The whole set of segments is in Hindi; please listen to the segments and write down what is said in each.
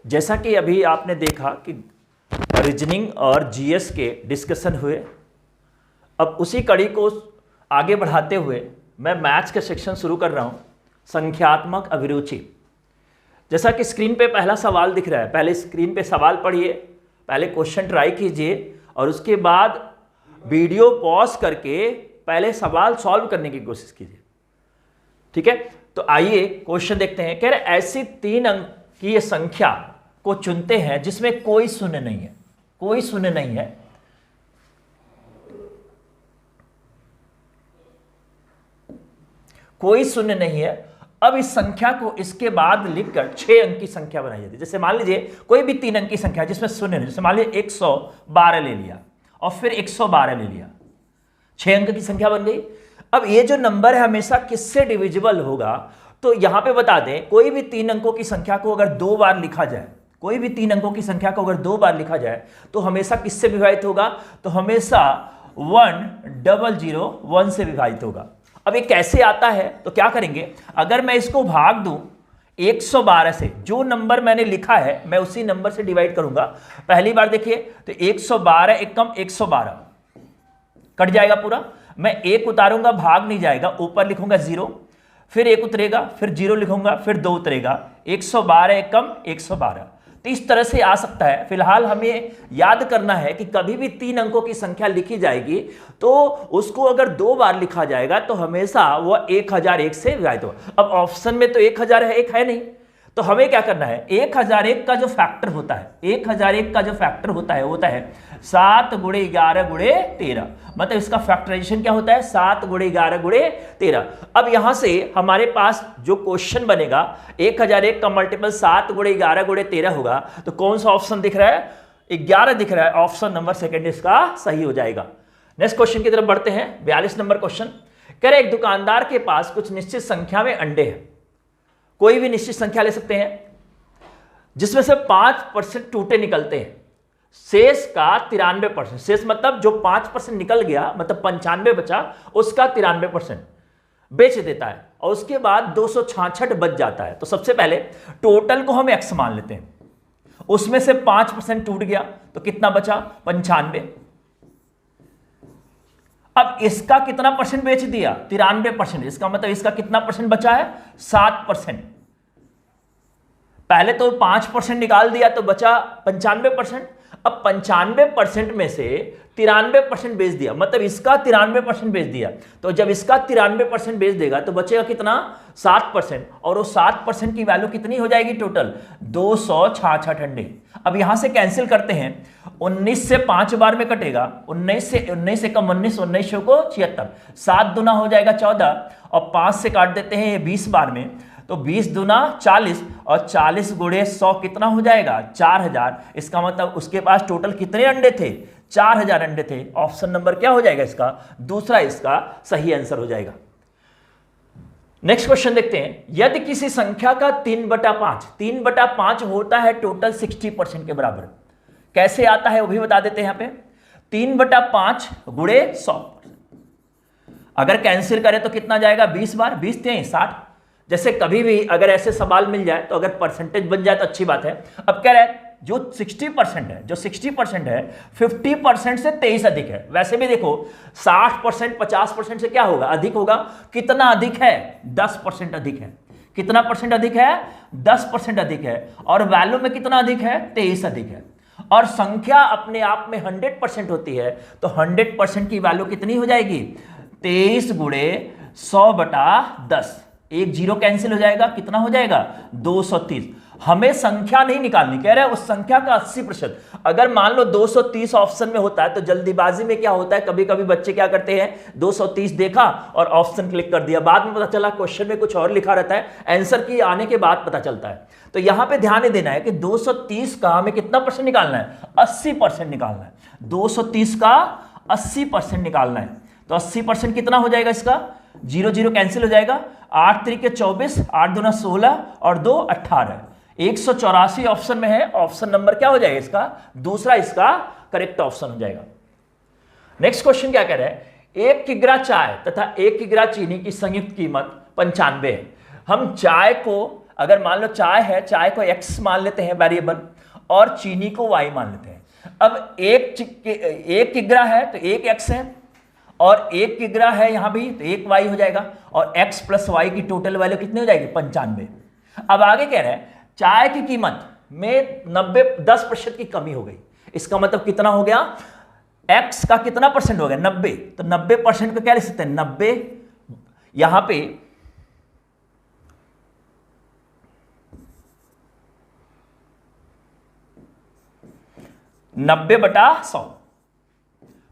जैसा कि अभी आपने देखा कि रीजनिंग और जीएस के डिस्कशन हुए, अब उसी कड़ी को आगे बढ़ाते हुए मैं मैथ्स का सेक्शन शुरू कर रहा हूं, संख्यात्मक अभिरुचि। जैसा कि स्क्रीन पे पहला सवाल दिख रहा है, पहले स्क्रीन पे सवाल पढ़िए, पहले क्वेश्चन ट्राई कीजिए और उसके बाद वीडियो पॉज करके पहले सवाल सॉल्व करने की कोशिश कीजिए। ठीक है, तो आइए क्वेश्चन देखते हैं। कह रहे ऐसी 3 अंकीय संख्या को चुनते हैं जिसमें कोई शून्य नहीं है, कोई शून्य नहीं है। कोई शून्य नहीं है। अब इस संख्या को इसके बाद लिखकर 6 अंक की संख्या बनाई जाती है। जैसे मान लीजिए कोई भी 3 अंक की संख्या जिसमें शून्य नहीं, जैसे मान लीजिए 112 ले लिया और फिर 112 ले लिया, 6 अंक की संख्या बन गई। अब ये जो नंबर है हमेशा किससे डिविजिबल होगा, तो यहां पे बता दें कोई भी 3 अंकों की संख्या को अगर 2 बार लिखा जाए, कोई भी 3 अंकों की संख्या को अगर 2 बार लिखा जाए तो हमेशा किससे विभाजित होगा, तो हमेशा 1001 से विभाजित होगा। अब ये कैसे आता है, तो क्या करेंगे, अगर मैं इसको भाग दूं 112 से, जो नंबर मैंने लिखा है मैं उसी नंबर से डिवाइड करूंगा। पहली बार देखिए तो 112 एकम 112 कट जाएगा पूरा, मैं 1 उतारूंगा भाग नहीं जाएगा, ऊपर लिखूंगा 0, फिर 1 उतरेगा, फिर 0 लिखूंगा, फिर 2 उतरेगा, 112 एकम 112। तो इस तरह से आ सकता है। फिलहाल हमें याद करना है कि कभी भी 3 अंकों की संख्या लिखी जाएगी तो उसको अगर 2 बार लिखा जाएगा तो हमेशा वह 1001 से विभाजित होगा। अब ऑप्शन में तो 1001 है नहीं, तो हमें क्या करना है, 1001 का जो फैक्टर होता है, 1001 का जो फैक्टर होता है वो होता है 7 × 11 × 13। मतलब इसका फैक्टराइजेशन क्या होता है, 7 × 11 × 13। अब यहां से हमारे पास जो क्वेश्चन बनेगा 1001 का मल्टीपल 7 × 11 × 13 होगा, तो कौन सा ऑप्शन दिख रहा है, 11 दिख रहा है। ऑप्शन नंबर सेकंड इसका सही हो जाएगा। नेक्स्ट क्वेश्चन की तरफ बढ़ते हैं। 42 नंबर क्वेश्चन कह रहे एक दुकानदार के पास कुछ निश्चित संख्या में अंडे हैं, कोई भी निश्चित संख्या ले सकते हैं, जिसमें से 5% टूटे निकलते हैं, शेष का 93%, शेष मतलब जो 5% निकल गया मतलब 95 बचा, उसका 93% बेच देता है और उसके बाद 266 बच जाता है। तो सबसे पहले टोटल को हम x मान लेते हैं, उसमें से 5% टूट गया तो कितना बचा, 95। अब इसका कितना परसेंट बेच दिया, 93%, इसका मतलब इसका कितना परसेंट बचा है, 7%। पहले तो 5% निकाल दिया तो बचा 95%। अब 95% में से 93% बेच दिया, मतलब इसका 93% बेच दिया, तो जब इसका 93% बेच देगा तो बचेगा कितना, 7%, और वो 7% की वैल्यू कितनी हो जाएगी, टोटल 266 अंडे। अब यहां से कैंसिल करते हैं, 19 से 5 बार में कटेगा, 19 से 19 कम 19, 19 को 76, 7 दूना हो जाएगा 14 और 5 से काट देते हैं ये 20 बार में, तो 20 दूना 40 और 40 × 100 कितना हो जाएगा, 4000। इसका मतलब उसके पास टोटल कितने अंडे थे, 4000 अंडे थे। ऑप्शन नंबर क्या हो जाएगा इसका, दूसरा इसका सही आंसर हो जाएगा। नेक्स्ट क्वेश्चन देखते हैं। यदि किसी संख्या का 3/5 होता है टोटल 60% के बराबर, कैसे आता है वो भी बता देते हैं। यहां पे 3/5 × 100, अगर कैंसिल करें तो कितना जाएगा, 20 बार, 20 × 60। जैसे कभी भी अगर ऐसे सवाल मिल जाए तो अगर परसेंटेज बन जाए तो अच्छी बात है। अब कह रहा है जो 60% है, जो 60% है 50% से 23 अधिक है। वैसे भी देखो 60% 50% से क्या होगा, अधिक होगा। कितना अधिक है, 10% अधिक है। कितना परसेंट अधिक है, 10% अधिक है। और वैल्यू में कितना अधिक है, 23 अधिक है। और संख्या अपने आप में 100% होती है, तो 100% की वैल्यू कितनी हो जाएगी, 23 × 100/10। एक 0 कैंसिल हो जाएगा, कितना हो जाएगा, 230। हमें संख्या नहीं निकालनी, कह रहे हैं उस संख्या का 80%। अगर मान लो 230 ऑप्शन में होता है तो जल्दीबाजी में क्या होता है, कभी कभी बच्चे क्या करते हैं, 230 देखा और ऑप्शन क्लिक कर दिया, बाद में पता चला क्वेश्चन में कुछ और लिखा रहता है, आंसर की आने के बाद पता चलता है। तो यहां पे ध्यान देना है कि 230 का हमें कितना परसेंट निकालना है, 80% निकालना है। 230 का 80% निकालना है, तो 80% कितना हो जाएगा, इसका 0 0 कैंसिल हो जाएगा, 8 3 24, 8 2 16 और 2 18, 184 ऑप्शन में है। ऑप्शन नंबर क्या हो जाएगा इसका, दूसरा इसका करेक्ट ऑप्शन हो जाएगा। नेक्स्ट क्वेश्चन क्या कह रहा है, 1 किग्रा चाय तथा 1 किग्रा चीनी की संयुक्त कीमत 95 है। हम चाय को अगर मान लो चाय है, चाय को x मान लेते हैं वेरिएबल और चीनी को y मान लेते हैं। अब एक किग्रा है तो एक x है और एक किग्रा है यहां भी तो एक y हो जाएगा और x प्लस y की टोटल वैल्यू कितनी हो जाएगी 95। अब आगे कह रहे हैं चाय की कीमत में 10% की कमी हो गई। इसका मतलब कितना हो गया, x का कितना परसेंट हो गया 90, तो 90% को क्या लिख सकते हैं 90 यहां पे 90/100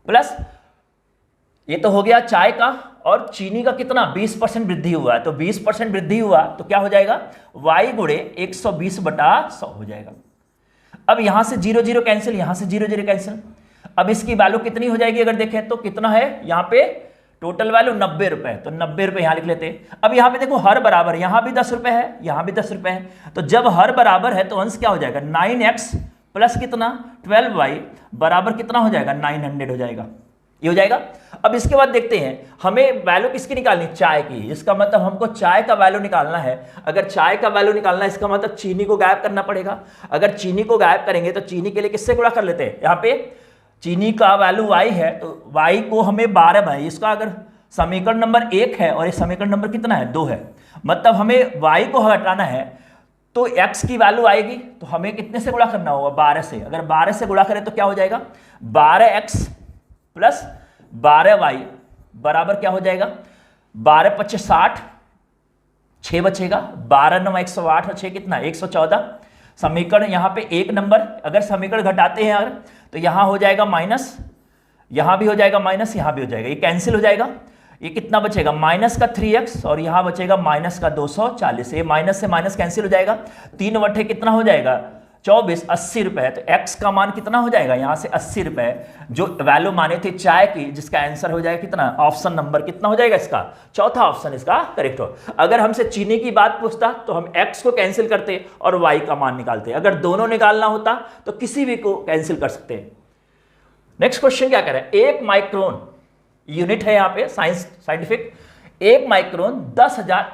प्लस ये तो हो गया चाय का, और चीनी का कितना 20% वृद्धि हुआ है, तो 20% वृद्धि हुआ तो क्या हो जाएगा y गुणे 120/100 हो जाएगा। अब यहां से 0 0 कैंसिल, यहां से 0 0 कैंसिल। अब इसकी वैल्यू कितनी हो जाएगी अगर देखें तो कितना है यहां पे टोटल वैल्यू 90 रुपए, तो 90 रुपए यहां लिख लेते हैं। अब यहां पे देखो हर बराबर, यहां भी 10 रुपए है, यहां भी 10 रुपए है, तो जब हर बराबर है तो अंश क्या हो जाएगा 9x प्लस कितना 12y बराबर कितना हो जाएगा 900 हो जाएगा, ये हो जाएगा। अब इसके बाद देखते हैं हमें वैल्यू किसकी निकालनी, चाय की। इसका मतलब हमको चाय का वैल्यू निकालना है। अगर चाय का वैल्यू निकालना है इसका मतलब चीनी को गायब करना पड़ेगा। अगर चीनी को गायब करेंगे तो चीनी के लिए किससे गुणा कर लेते हैं, यहाँ पे चीनी का वैल्यू y है तो y को हमें 12 भाई, इसका अगर समीकरण नंबर 1 है और ये समीकरण नंबर कितना है 2 है, मतलब हमें y को हटाना है तो x की वैल्यू आएगी तो हमें कितने से गुणा करना होगा 12 से। अगर 12 से गुणा करें तो क्या हो जाएगा 12x प्लस 12y बराबर क्या हो जाएगा 12 × 5 = 60, 6 बचेगा, 12 × 9 = 108 और 6 कितना 114। समीकरण यहाँ पे एक नंबर, अगर समीकरण घटाते हैं अगर तो यहाँ हो जाएगा माइनस, यहाँ भी हो जाएगा माइनस, यहाँ भी हो जाएगा, ये कैंसिल हो जाएगा। ये कितना बचेगा माइनस का 3x और यहाँ बचेगा माइनस का 240। ये माइनस से माइनस कैंसिल हो जाएगा, 3 बटे कितना हो जाएगा 24, 80 रुपए। तो x का मान कितना हो जाएगा यहाँ से 80 रुपए, जो वैल्यू माने थे चाय की, जिसका आंसर हो जाएगा कितना, ऑप्शन नंबर कितना हो जाएगा इसका, चौथा ऑप्शन इसका करेक्ट हो। अगर हमसे चीनी की बात पूछता तो हम x को कैंसिल करते और y का मान निकालते। अगर दोनों निकालना होता तो किसी भी को कैंसिल कर सकते हैं। नेक्स्ट क्वेश्चन क्या कह रहा है, 1 माइक्रोन यूनिट है यहाँ पे साइंटिफिक, 1 माइक्रोन 10,000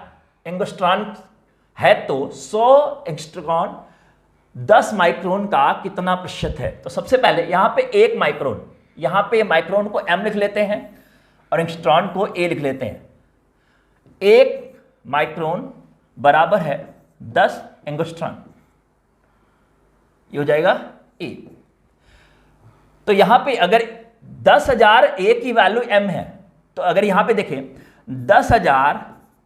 एंगस्ट्रॉन है तो 100 एंगस्ट्रॉन 10 माइक्रोन का कितना प्रतिशत है। तो सबसे पहले यहाँ पे 1 माइक्रोन, यहाँ पे माइक्रोन को m लिख लेते हैं और एंगस्ट्रॉन को a लिख लेते हैं। 1 माइक्रोन बराबर है 10 एंगस्ट्रॉन, ये हो जाएगा a। तो यहाँ पे अगर 10,000 a की वैल्यू m है तो अगर यहाँ पे देखें 10,000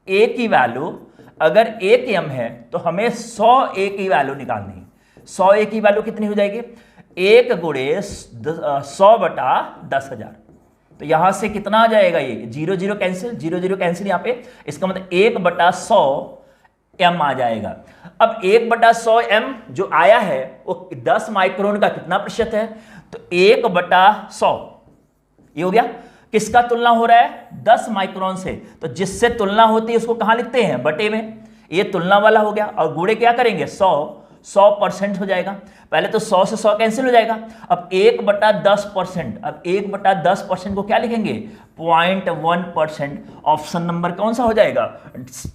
a की वैल्यू अगर 1 m है तो हमें 100 a की वैल्यू निकालनी है। 100 a की वैल्यू कितनी हो जाएगी 1 गुणे 100/10,000। तो यहां से कितना आ जाएगा, ये 0 0 कैंसिल, 0 0 कैंसिल यहाँ पे, इसका मतलब 1/100 m आ जाएगा। अब 1/100 m जो आया है वो 10 माइक्रोन का कितना प्रतिशत है, तो 1/100 ये हो गया। किसका तुलना हो रहा है 10 माइक्रोन से, तो जिससे तुलना होती है उसको कहां लिखते हैं बटे में, ये तुलना वाला हो गया। और गुणे क्या करेंगे 100% हो जाएगा। पहले तो 100 से 100 कैंसिल हो जाएगा। अब 1/10%, अब 1/10% को क्या लिखेंगे 0.1%। ऑप्शन नंबर कौन सा हो जाएगा,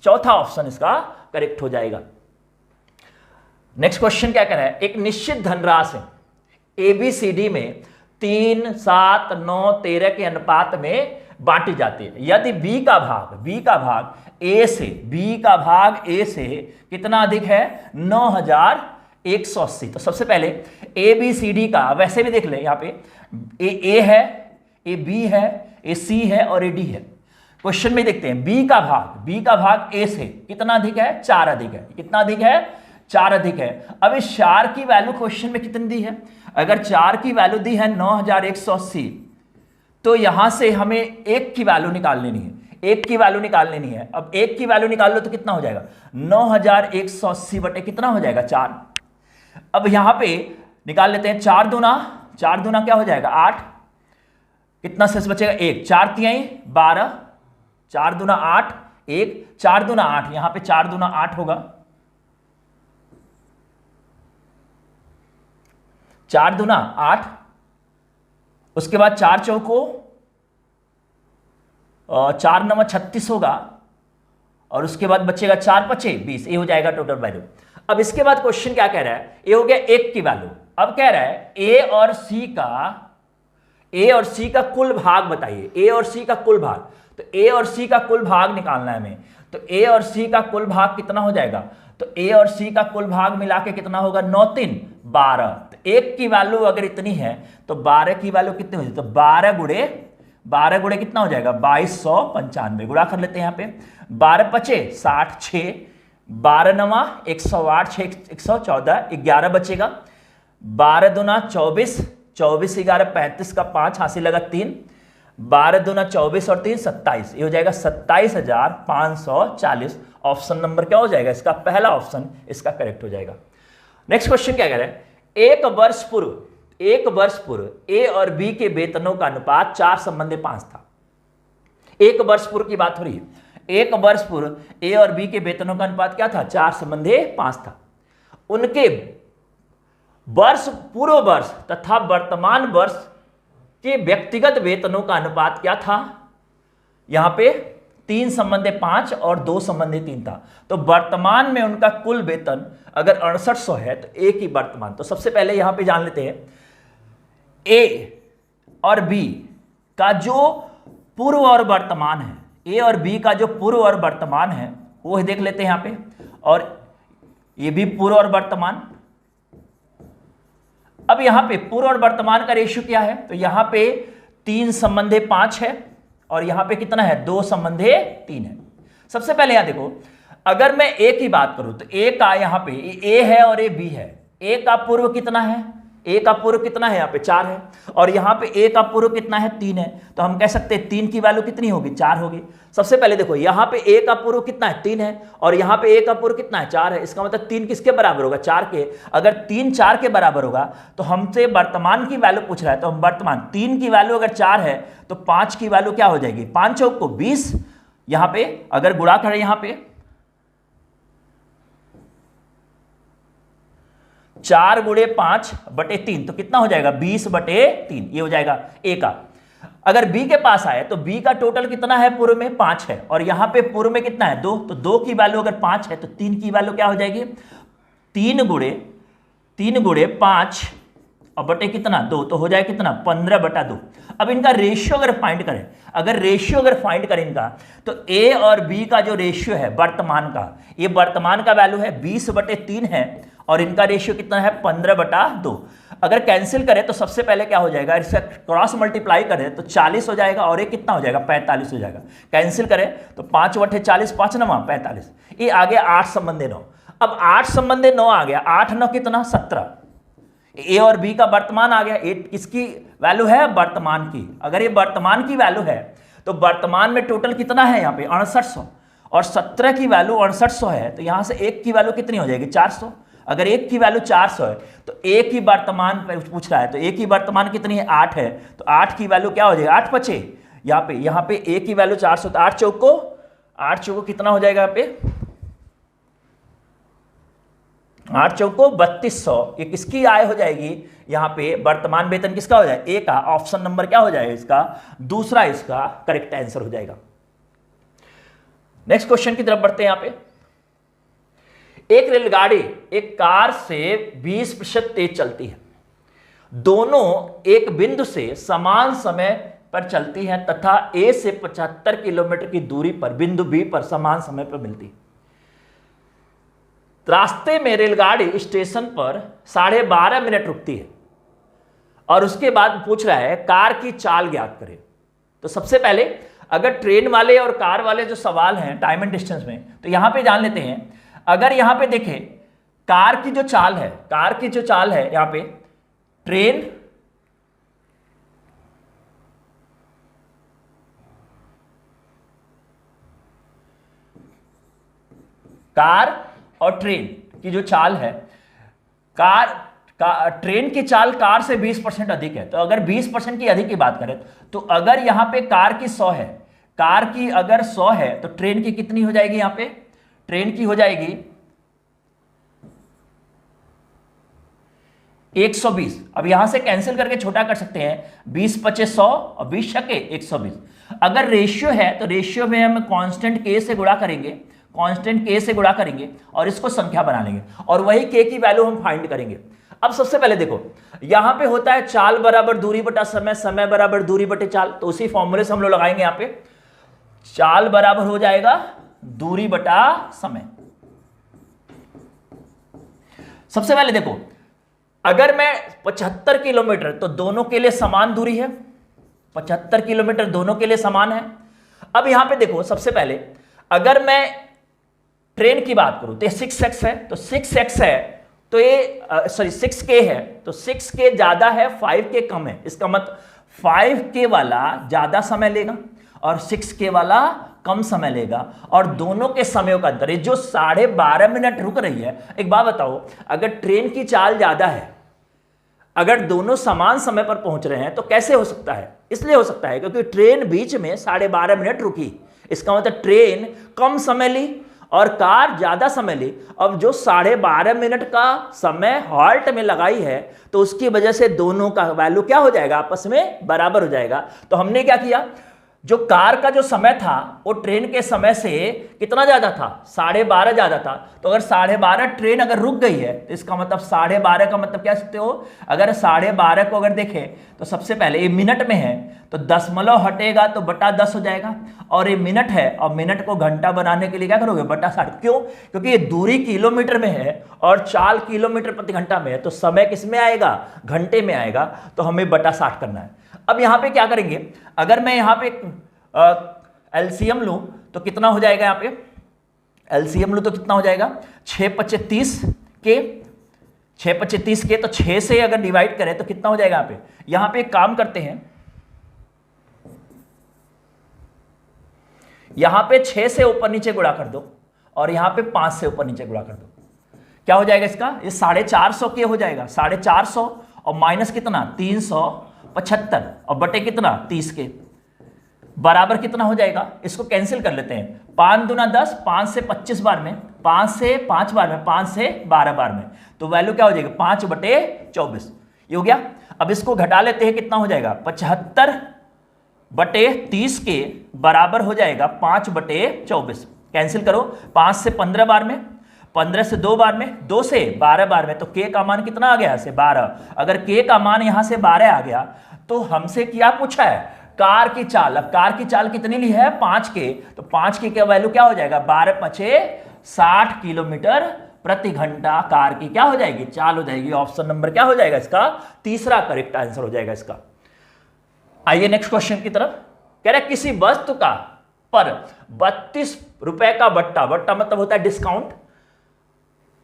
चौथा ऑप्शन इसका करेक्ट हो जाएगा। नेक्स्ट क्वेश्चन क्या कह रहा है, एक निश्चित धनराशि ABCD में 3, 7, 9, 13 के अनुपात में बांटी जाती है। यदि B का भाग A से कितना अधिक है 9,180। तो सबसे पहले ABCD का वैसे भी देख ले, यहाँ पे A है, A B है, A C है और A D है। क्वेश्चन में देखते हैं B का भाग A से कितना अधिक है 4 अधिक है। कितना अधिक है 4 अधिक है। अब इस 4 की वैल्यू क्वेश्चन में कितनी दी है, अगर 4 की वैल्यू दी है 9,180 तो यहां से हमें 1 की वैल्यू निकाल लेनी है। 1 की वैल्यू निकाल लेनी है। अब 1 की वैल्यू निकाल लो तो कितना हो जाएगा 9,180 बटे कितना हो जाएगा 4। अब यहां पे निकाल लेते हैं 4 दूना क्या हो जाएगा 8, कितना शेष बचेगा 1, 4 तिहाई 12, 4 दूना 8, 1, 4 दूना 8, यहां पे 4 दूना 8 होगा, 4 दूना 8, उसके बाद 4 चौको 4 9 36 होगा और उसके बाद बचेगा 4 5 20, ये हो जाएगा टोटल वैल्यू। अब इसके बाद क्वेश्चन क्या कह रहा है, ये हो गया एक की वैल्यू। अब कह रहा है ए और सी का कुल भाग बताइए, ए और सी का कुल भाग। तो ए और सी का कुल भाग निकालना है हमें। तो ए और सी का कुल भाग कितना हो जाएगा, तो ए और सी का कुल भाग मिला के कितना होगा, 9 3 12। तो एक की वैल्यू अगर इतनी है तो 12 की वैल्यू कितनी हो जाएगी, तो 12 गुणे कितना हो जाएगा, 2295। गुणा कर लेते हैं यहाँ पे, 12 5 60, 6 12 9 108, 6 114, 11 बचेगा, 12 दूना 24, 24 11 35 का 5 हासिल लगा 3, 12 दूना 24 और 3 27, ये हो जाएगा 27,540। ऑप्शन नंबर क्या हो जाएगा इसका, पहला ऑप्शन इसका करेक्ट हो जाएगा। नेक्स्ट क्वेश्चन क्या कह रहा है, एक वर्ष पूर्व ए और बी के वेतनों का अनुपात 4:5 था। एक वर्ष पूर्व की बात हो रही है। एक वर्ष पूर्व ए और बी के वेतनों का अनुपात क्या था, 4:5 था। उनके पूर्व वर्ष तथा वर्तमान वर्ष के व्यक्तिगत वेतनों का अनुपात क्या था, यहां पे 3:5 और 2:3 था। तो वर्तमान में उनका कुल वेतन अगर 6800 है तो ए की वर्तमान, तो सबसे पहले यहां पे जान लेते हैं ए और बी का जो पूर्व और वर्तमान है, ए और बी का जो पूर्व और वर्तमान है वो देख लेते हैं यहां पे, और ये भी पूर्व और वर्तमान। अब यहां पे पूर्व और वर्तमान का रेशियो क्या है, तो यहां पे 3:5 है और यहां पे कितना है, 2:3 है। सबसे पहले यहां देखो, अगर मैं ए की बात करूं तो ए का यहां पे ए है और ए बी है। ए का पूर्व कितना है, ए का पूर्व कितना है, यहां पे 4 है, और यहां पे ए का पूर्व कितना है, 3 है। तो हम कह सकते हैं 3 की वैल्यू कितनी होगी, 4 होगी। सबसे पहले देखो यहां पे ए का पूर्व कितना है, 3 है, और यहां पे ए का पूर्व कितना है, 4 है। इसका मतलब 3 किसके बराबर होगा, 4 के। अगर 3 4 के बराबर होगा तो हमसे वर्तमान की वैल्यू पूछ रहा है, तो हम वर्तमान 3 की वैल्यू अगर 4 है तो 5 की वैल्यू क्या हो जाएगी, 5 चौक को 20। यहां पे अगर गुणा करें, यहां पे 4 गुणे 5/3 तो कितना हो जाएगा, 20/3, ये हो जाएगा ए का। अगर बी के पास आए तो बी का टोटल कितना है, पूर्व में 5 है, और यहां पे पूर्व में कितना है, 2। तो 2 की वैल्यू अगर 5 है तो 3 की वैल्यू क्या हो जाएगी, 3 गुणे 5 और बटे कितना, 2, तो हो जाएगा कितना, 15/2। अब इनका रेशियो अगर फाइंड करें, इनका, तो ए और बी का जो रेशियो है वर्तमान का, ये वर्तमान का वैल्यू है 20/3 है, और इनका रेशियो कितना है, 15/2। अगर कैंसिल करें तो सबसे पहले क्या हो जाएगा, इसका क्रॉस मल्टीप्लाई करें तो 40 हो जाएगा, और एक कितना हो जाएगा, 45 हो जाएगा। कैंसिल करें तो 5/40, 5 9 45, ये आ गया 8:9। अब 8:9 आ गया, 8 9 कितना, 17। ए और बी का वर्तमान आ गया, ए किसकी वैल्यू है, वर्तमान की। अगर ये वर्तमान की वैल्यू है तो वर्तमान में टोटल कितना है, यहाँ पे 6800, और 17 की वैल्यू 6800 है, तो यहां से एक की वैल्यू कितनी हो जाएगी, 400। अगर एक की वैल्यू 400 है तो एक ही वर्तमान पूछ रहा है, तो एक ही वर्तमान कितनी है, 8 है, तो 8 की वैल्यू क्या हो जाएगी, 8 5, यहाँ पे एक की वैल्यू 400, तो 8 चौक को कितना हो जाएगा, यहाँ पे 8 चौक को 3200। ये किसकी आय हो जाएगी, यहाँ पे वर्तमान वेतन किसका हो जाएगा, ए का। ऑप्शन नंबर क्या हो जाएगा इसका, दूसरा इसका करेक्ट आंसर हो जाएगा। नेक्स्ट क्वेश्चन की तरफ बढ़ते हैं। यहाँ पे एक रेलगाड़ी एक कार से 20% तेज चलती है, दोनों एक बिंदु से समान समय पर चलती हैं तथा ए से 75 किलोमीटर की दूरी पर बिंदु बी पर समान समय पर मिलती है। रास्ते में रेलगाड़ी स्टेशन पर 12.5 मिनट रुकती है और उसके बाद पूछ रहा है कार की चाल ज्ञात करें। तो सबसे पहले अगर ट्रेन वाले और कार वाले जो सवाल हैं टाइम एंड डिस्टेंस में, तो यहां पे जान लेते हैं। अगर यहां पे देखें कार की जो चाल है, यहां पे ट्रेन कार और ट्रेन की जो चाल है, ट्रेन की चाल कार से 20% अधिक है। तो अगर 20% की अधिक की बात करें तो अगर यहां पे कार की 100 है, कार की अगर 100 है तो ट्रेन की कितनी हो जाएगी, यहां पे ट्रेन की हो जाएगी 120। अब यहां से कैंसिल करके छोटा कर सकते हैं, 20 5 100 और 20 छके 120। अगर रेशियो है तो रेशियो में हम कांस्टेंट के से गुणा करेंगे, कांस्टेंट k से गुणा करेंगे और इसको संख्या बना लेंगे और वही k की वैल्यू हम फाइंड करेंगे। अब सबसे पहले देखो यहां पे होता है चाल बराबर दूरी बटा समय, समय बराबर दूरी बटे चाल, तो उसी फॉर्मूले से हम लोग लगाएंगे यहां पे चाल बराबर हो जाएगा दूरी बटा समय। सबसे पहले देखो अगर मैं 75 किलोमीटर तो दोनों के लिए समान दूरी है, 75 किलोमीटर दोनों के लिए समान है। अब यहां पे देखो सबसे पहले अगर मैं ट्रेन की बात करूं तो 6x है, तो 6x है तो ये 6k है तो 6k ज्यादा है 5k कम है, इसका मतलब 5k वाला ज्यादा समय लेगा और 6k वाला कम समय लेगा और दोनों के समयों का अंतर जो 12.5 मिनट रुक रही है। एक बात बताओ अगर ट्रेन की चाल ज्यादा है, अगर दोनों समान समय पर पहुंच रहे हैं तो कैसे हो सकता है? इसलिए हो सकता है क्योंकि ट्रेन बीच में 12.5 मिनट रुकी, इसका मतलब ट्रेन कम समय ली और कार ज्यादा समय ली। अब जो 12.5 मिनट का समय हॉल्ट में लगाई है तो उसकी वजह से दोनों का वैल्यू क्या हो जाएगा, आपस में बराबर हो जाएगा। तो हमने क्या किया, जो कार का जो समय था वो ट्रेन के समय से कितना ज्यादा था, 12.5 ज्यादा था। तो अगर 12.5 ट्रेन अगर रुक गई है तो इसका मतलब 12.5 का मतलब क्या सकते हो, अगर 12.5 को अगर देखें तो सबसे पहले ये मिनट में है तो दशमलव हटेगा तो बटा 10 हो जाएगा और ये मिनट है और मिनट को घंटा बनाने के लिए क्या करोगे, बटा 60। क्यों? क्योंकि ये दूरी किलोमीटर में है और चाल किलोमीटर प्रति घंटा में है तो समय किस में आएगा, घंटे में आएगा, तो हमें बटा 60 करना है। अब यहां पे क्या करेंगे, अगर मैं यहां पे एलसीएम लूं तो कितना हो जाएगा, यहां पे एलसीएम लूं तो कितना हो जाएगा 6×25 के, 6×25 के तो 6 से अगर डिवाइड करें तो कितना हो जाएगा। यहां पे एक काम करते हैं, यहां पे 6 से ऊपर नीचे गुणा कर दो और यहां पे 5 से ऊपर नीचे गुणा कर दो, क्या हो जाएगा इसका, ये 450 के हो जाएगा, 450 और माइनस कितना 375 और बटे कितना 30 के बराबर कितना हो जाएगा। इसको कैंसिल कर लेते हैं, 5 दूना 10, 5 से 25 बार में, 5 से 5 बार में, 5 से 12 बार में, तो वैल्यू क्या हो जाएगी 5/24, ये हो गया। अब इसको घटा लेते हैं, कितना हो जाएगा 75/30 के बराबर हो जाएगा 5/24। कैंसिल करो, 5 से 15 बार में, 15 से 2 बार में, 2 से 12 बार में, तो k का मान कितना आ गया यहाँ से 12। अगर k का मान यहां से 12 आ गया तो हमसे क्या पूछा है, कार की चाल। अब कार की चाल कितनी ली है 5k, तो 5k का वैल्यू क्या हो जाएगा 12×5 60 किलोमीटर प्रति घंटा कार की क्या हो जाएगी, चाल हो जाएगी। ऑप्शन नंबर क्या हो जाएगा इसका, तीसरा करेक्ट आंसर हो जाएगा इसका। आइए नेक्स्ट क्वेश्चन की तरफ। कह रहा है किसी वस्तु का पर 32 रुपए का बट्टा, बट्टा मतलब होता है डिस्काउंट,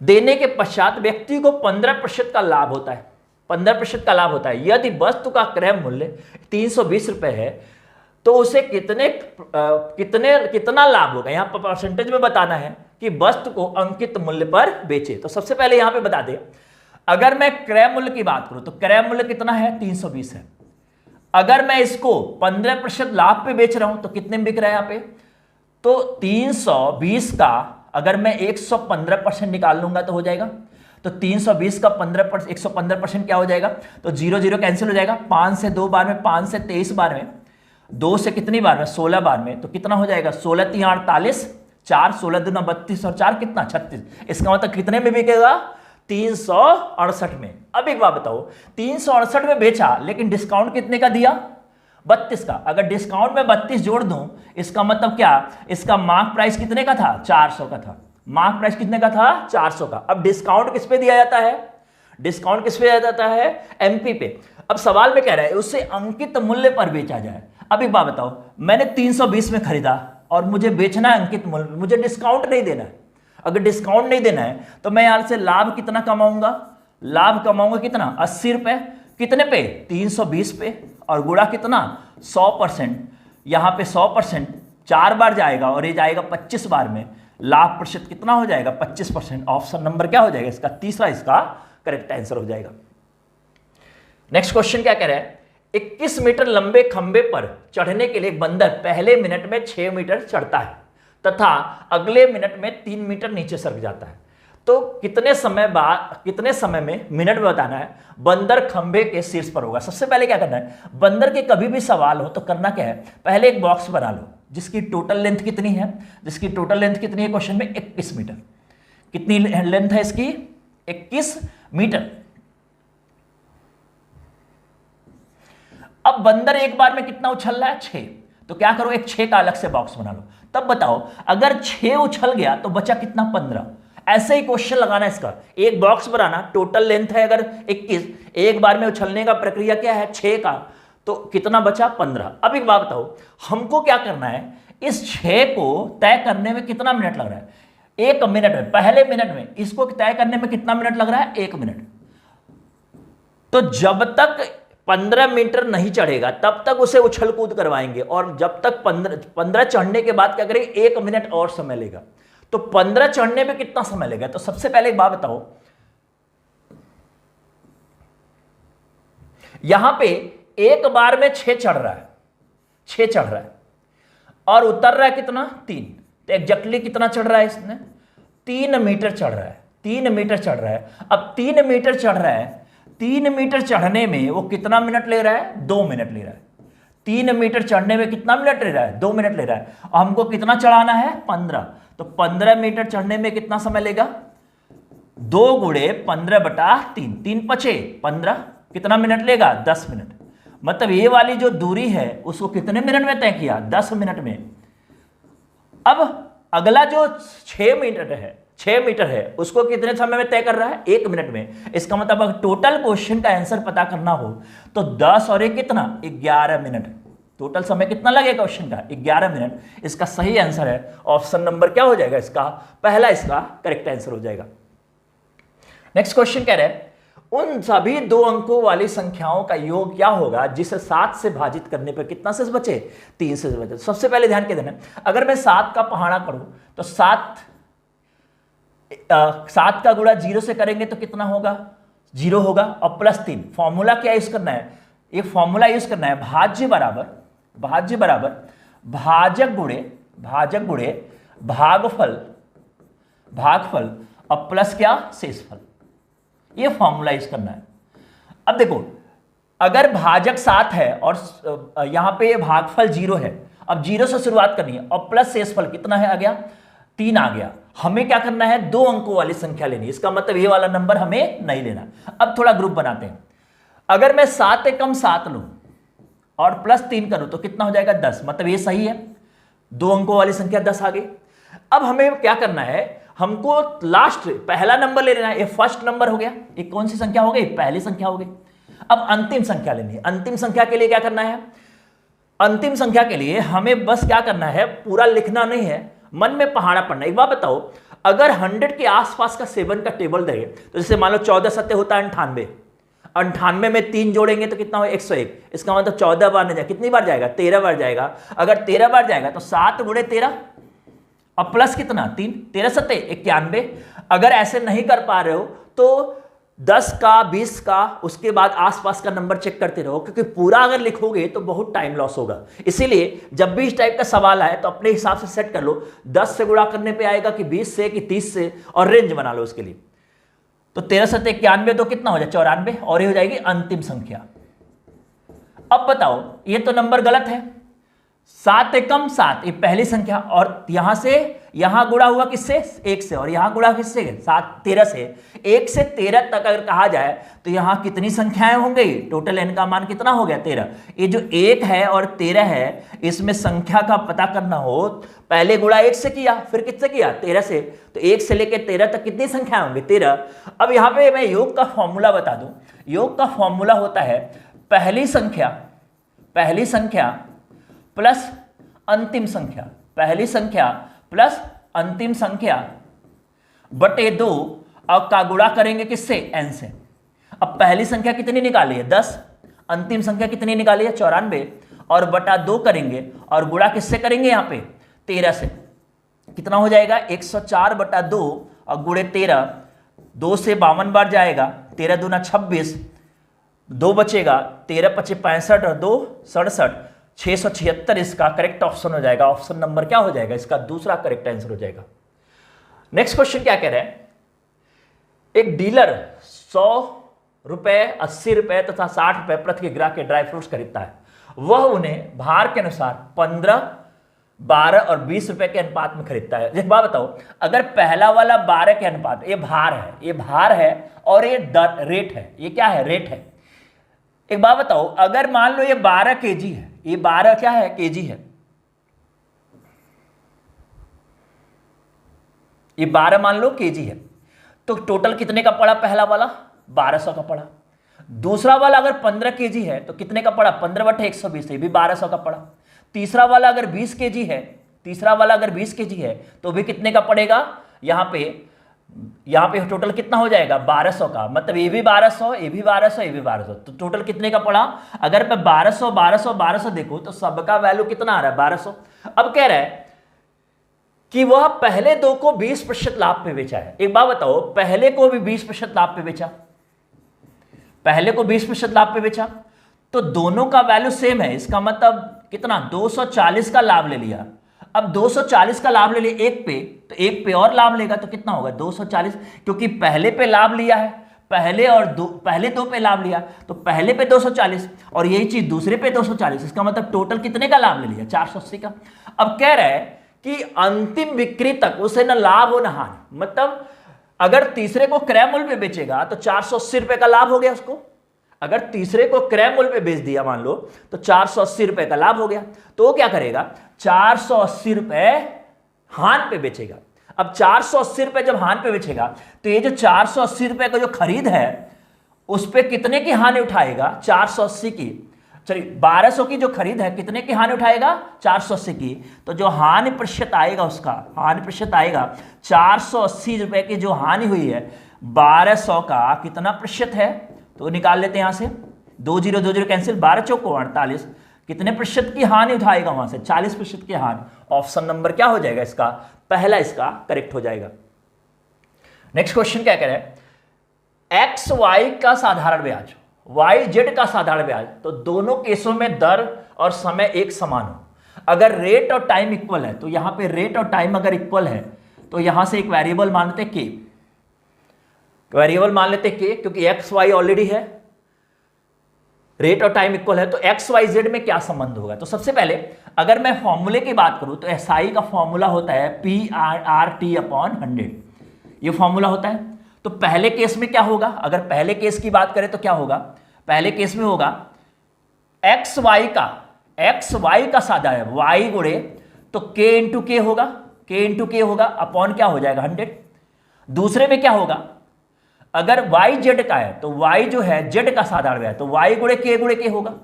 देने के पश्चात व्यक्ति को 15% का लाभ होता है, 15% का लाभ होता है। यदि वस्तु का क्रय मूल्य 320 रुपए है तो उसे कितना लाभ होगा। यहां पर परसेंटेज में बताना है कि वस्तु को अंकित मूल्य पर बेचे। तो सबसे पहले यहां पे बता दे, अगर मैं क्रय मूल्य की बात करूं तो क्रय मूल्य कितना है 320 है। अगर मैं इसको 15% लाभ पे बेच रहा हूं तो कितने में बिक रहा है यहां पे, तो 320 का अगर मैं 115% निकाल लूंगा तो हो जाएगा, तो 320 का 15% 115% क्या हो जाएगा, तो 0 0 कैंसिल हो जाएगा। 5 से 2 बार में, 5 से 23 बार में, 2 से कितनी बार में 16 बार में, तो कितना हो जाएगा 16 3 48, 4 16 दूना 32 और 4 कितना 36। इसका मतलब कितने में बिकेगा 368 में। अब एक बात बताओ, 368 में बेचा लेकिन डिस्काउंट कितने का दिया 32 का। अगर डिस्काउंट में 32 जोड़ दूं इसका मतलब क्या, इसका मार्क प्राइस कितने का था 400 का था, मार्क प्राइस कितने का था 400 का। अब डिस्काउंट किस पे दिया जाता है, डिस्काउंट किस पे दिया जाता है एमपी पे। अब सवाल में कह रहा है उसे अंकित मूल्य पर बेचा जाए। अब एक बात बताओ, मैंने 320 में खरीदा और मुझे बेचना है अंकित मूल्य, मुझे डिस्काउंट नहीं देना है। अगर डिस्काउंट नहीं देना है तो मैं यहां से लाभ कितना कमाऊंगा, लाभ कमाऊंगा कितना 80 रुपए, कितने पे 320 पे, और गुणा कितना 100%, यहां पे 100% 4 बार जाएगा और ये जाएगा 25 बार में, लाभ प्रतिशत कितना हो जाएगा 25%। ऑप्शन नंबर क्या हो जाएगा इसका, तीसरा इसका करेक्ट आंसर हो जाएगा। नेक्स्ट क्वेश्चन क्या कह रहा है, 21 मीटर लंबे खंबे पर चढ़ने के लिए एक बंदर पहले मिनट में 6 मीटर चढ़ता है तथा अगले मिनट में 3 मीटर नीचे सरक जाता है, तो कितने समय में मिनट में बताना है बंदर खंबे के शीर्ष पर होगा। सबसे पहले क्या करना है, बंदर के कभी भी सवाल हो तो करना क्या है, पहले एक बॉक्स बना लो, जिसकी टोटल लेंथ कितनी है, जिसकी टोटल लेंथ कितनी है क्वेश्चन में 21 मीटर। कितनी लेंथ है इसकी? 21 मीटर। अब बंदर एक बार में कितना उछल रहा है? 6। तो क्या करो, एक 6 का अलग से बॉक्स बना लो। तब बताओ अगर 6 उछल गया तो बचा कितना? 15। ऐसे ही क्वेश्चन लगाना इसका, एक बॉक्स बनाना, टोटल लेंथ है अगर 21, एक बार में उछलने का प्रक्रिया क्या है? 6 का, तो कितना बचा? 15। अब एक बात बताओ, हमको क्या करना है? इस 6 को तय करने में कितना मिनट लग रहा है? 1 मिनट में। पहले मिनट में इसको तय करने में कितना मिनट लग रहा है? 1 मिनट। तो जब तक 15 मीटर नहीं चढ़ेगा तब तक उसे उछल कूद करवाएंगे, और जब तक 15 चढ़ने के बाद क्या करेंगे? 1 मिनट और समय लेगा। तो 15 चढ़ने में कितना समय लेगा? तो सबसे पहले एक बात बताओ, यहां पे एक बार में 6 चढ़ रहा है, 6 चढ़ रहा है, और उतर रहा है कितना? 3। तो एग्जैक्टली कितना चढ़ रहा है इसने? 3 मीटर चढ़ रहा है। 3 मीटर चढ़ रहा है। अब 3 मीटर चढ़ रहा है, 3 मीटर चढ़ने में वो कितना मिनट ले रहा है? 2 मिनट ले रहा है। 3 मीटर चढ़ने में कितना मिनट ले रहा है? 2 मिनट ले रहा है। और हमको कितना चढ़ाना है? 15। तो 15 मीटर चढ़ने में कितना समय लेगा? 2 गुणे 15/3, 3 पचे 15, कितना मिनट लेगा? 10 मिनट। मतलब ये वाली जो दूरी है उसको कितने मिनट में तय किया? 10 मिनट में। अब अगला जो 6 मीटर है उसको कितने समय में तय कर रहा है? 1 मिनट में। इसका मतलब अगर टोटल क्वेश्चन का आंसर पता करना हो तो 10 और 1 कितना? 11 मिनट। टोटल समय कितना लगेगा क्वेश्चन का? 11 मिनट। इसका सही आंसर है ऑप्शन नंबर क्या हो जाएगा? इसका पहला इसका करेक्ट आंसर हो जाएगा। नेक्स्ट क्वेश्चन कह रहे हैं उन सभी 2 अंकों वाली संख्याओं का योग क्या होगा जिसे 7 से भाजित करने पर कितना शेष बचे? 3 शेष बचे। सबसे पहले ध्यान के देना, अगर मैं 7 का पहाड़ा करूं तो 7 का गुणा 0 से करेंगे तो कितना होगा? 0 होगा, और +3। फॉर्मूला क्या यूज करना है? एक फॉर्मूला यूज करना है, भाज्य बराबर भाजक गुणे भागफल और प्लस क्या? शेषफल। ये फॉर्मूला यूज करना है। अब देखो, अगर भाजक 7 है और यहां पे भागफल 0 है, अब 0 से शुरुआत करनी है, और प्लस शेषफल कितना है? आ गया 3 आ गया। हमें क्या करना है? 2 अंकों वाली संख्या लेनी है। इसका मतलब ये वाला नंबर हमें नहीं लेना। अब थोड़ा ग्रुप बनाते हैं। अगर मैं 7 एकम 7 लूं और +3 करूं तो कितना हो जाएगा? 10। मतलब ये सही है, 2 अंकों वाली संख्या 10 आ गई। अब हमें क्या करना है? हमको लास्ट पहला नंबर ले लेना है। ये फर्स्ट नंबर हो गया। ये कौन सी संख्या हो गई? पहली संख्या हो गई। अब अंतिम संख्या लेनी है। अंतिम संख्या के लिए क्या करना है? अंतिम संख्या के लिए हमें बस क्या करना है? पूरा लिखना नहीं है, मन में पहाड़ा पढ़ना। एक बात बताओ, अगर 100 के आसपास का 7 का टेबल दे तो जैसे मान लो 14 सत्ते होता है 98, 98 में 3 जोड़ेंगे तो कितना हो? 101। इसका मतलब 14 बार नहीं जाएगा। कितनी बार जाएगा? 13 बार जाएगा। अगर 13 बार जाएगा तो 7 गुणे 13 और प्लस कितना? 3। 13 सत्ते 91। अगर ऐसे नहीं कर पा रहे हो तो 10 का 20 का उसके बाद आसपास का नंबर चेक करते रहो, क्योंकि पूरा अगर लिखोगे तो बहुत टाइम लॉस होगा। इसीलिए जब भी इस टाइप का सवाल आए तो अपने हिसाब से सेट कर लो, 10 से गुणा करने पे आएगा कि 20 से कि 30 से, और रेंज बना लो उसके लिए। तो 13 सत्ते 91, तो कितना हो जाए? 94, और ये हो जाएगी अंतिम संख्या। अब बताओ, ये तो नंबर गलत है। 7 एकम 7 ये पहली संख्या, और यहां से यहां गुणा हुआ किससे? 1 से, और यहां गुणा किससे? 13 से। 1 से 13 तक अगर कहा जाए तो यहां कितनी संख्याएं होंगी? टोटल n का मान कितना हो गया? 13। ये जो 1 है और 13 है, इसमें संख्या का पता करना हो, पहले गुणा 1 से किया, फिर किससे किया? 13 से। तो 1 से लेकर 13 तक कितनी संख्याएं होंगी? 13। अब यहां पे मैं योग का फॉर्मूला बता दूं। योग का फॉर्मूला होता है पहली संख्या प्लस अंतिम संख्या, पहली संख्या प्लस अंतिम संख्या बटे 2, और का गुणा करेंगे किससे? n से। अब पहली संख्या कितनी निकाली है? 10। अंतिम संख्या कितनी निकाली है? 94, और बटा 2 करेंगे, और गुणा किससे करेंगे? यहाँ पे 13 से। कितना हो जाएगा? 104/2 और गुणे 13, 2 से 52 बार जाएगा, 13 दूना 26, 2 बचेगा, 13 पचे 65 और 2 67, 676 इसका करेक्ट ऑप्शन हो जाएगा। ऑप्शन नंबर क्या हो जाएगा? इसका दूसरा करेक्ट आंसर हो जाएगा। नेक्स्ट क्वेश्चन क्या कह रहे हैं? एक डीलर 100 रुपए, 80 रुपए तथा 60 रुपए प्रति ग्राहक के ड्राई फ्रूट्स खरीदता है। वह उन्हें भार के अनुसार 15, 12 और 20 रुपए के अनुपात में खरीदता है। एक बात बताओ, अगर पहला वाला 12 के अनुपात, ये भार है और ये दर रेट है, ये क्या है, रेट है। एक बात बताओ, अगर मान लो ये 12 केजी है, ये 12 क्या है, केजी है, ये 12 मान लो केजी है, तो टोटल कितने का पड़ा, पहला वाला 1200 का पड़ा। दूसरा वाला अगर 15 केजी है तो कितने का पड़ा, 15/120, ये भी 1200 का पड़ा। तीसरा वाला अगर 20 केजी है, तो भी कितने का पड़ेगा, यहाँ पे टोटल कितना हो जाएगा, 1200 का। मतलब ये भी 1200, ये भी 1200, ये भी 1200, तो टोटल कितने का पड़ा। अगर मैं 1200 देखूं तो सबका वैल्यू कितना आ रहा है, 1200। अब कह रहा है कि वह पहले दो को 20% लाभ पे बेचा है। एक बात बताओ, पहले को भी 20% लाभ पे बेचा, पहले को 20% लाभ पे बेचा, तो दोनों का वैल्यू सेम है। इसका मतलब कितना, 240 का लाभ ले लिया। अब 240 का लाभ ले लिया एक पे, तो एक पे और लाभ लेगा तो कितना होगा, 240, क्योंकि पहले पे लाभ लिया है, पहले दो पे लाभ लिया, तो पहले पे 240 और यही चीज दूसरे पे 240। इसका मतलब टोटल कितने का लाभ ले लिया, 480 का। अब कह रहा है कि अंतिम बिक्री तक उसे न लाभ हो न हानि। मतलब अगर तीसरे को क्रय मूल्य पे बेचेगा तो 480 रुपए का लाभ हो गया उसको। अगर तीसरे को क्रय मूल्य पे बेच दिया मान लो, तो 480 रुपए का लाभ हो गया। तो वो क्या करेगा, 480 रुपए हान पे बेचेगा। अब 480 रुपए जब हान पे बेचेगा, तो ये जो 480 रुपए का जो खरीद है उस पे कितने की हानि उठाएगा, 480 की। चलिए 1200 की जो खरीद है, कितने की हानि उठाएगा, 480 की। तो जो हानि प्रतिशत आएगा उसका, हानि प्रतिशत आएगा 480 रुपए की जो हानि हुई है, 1200 का कितना प्रतिशत है, तो निकाल लेते हैं यहां से, 20 कैंसिल, 12 चौको 48, कितने प्रतिशत की हानि उठाएगा वहां से, 40% की हानि। ऑप्शन नंबर क्या हो जाएगा इसका, पहला इसका करेक्ट हो जाएगा। नेक्स्ट क्वेश्चन क्या कह रहे हैं, एक्स वाई का साधारण ब्याज, वाई जेड का साधारण ब्याज, तो दोनों केसों में दर और समय एक समान हो। अगर रेट और टाइम इक्वल है, तो यहां पे रेट और टाइम अगर इक्वल है तो यहां से एक वेरिएबल मान लेते के, वेरिएबल मान लेते के, क्योंकि एक्स वाई ऑलरेडी है, रेट और टाइम इक्वल है, तो एक्स वाई जेड में क्या संबंध होगा। तो सबसे पहले अगर मैं फॉर्मूले की बात करूं तो एसआई का फॉर्मूला होता है PRT/100, ये फॉर्मूला होता है। तो पहले केस में क्या होगा, अगर पहले केस की बात करें तो क्या होगा, पहले केस में होगा एक्स वाई का साधा है, वाई गुणे तो के इंटू के होगा अपॉन क्या हो जाएगा 100। दूसरे में क्या होगा, अगर वाई जेड का है तो वाई जो है जेड का साधारण है, तो वाई गुणे के होगा।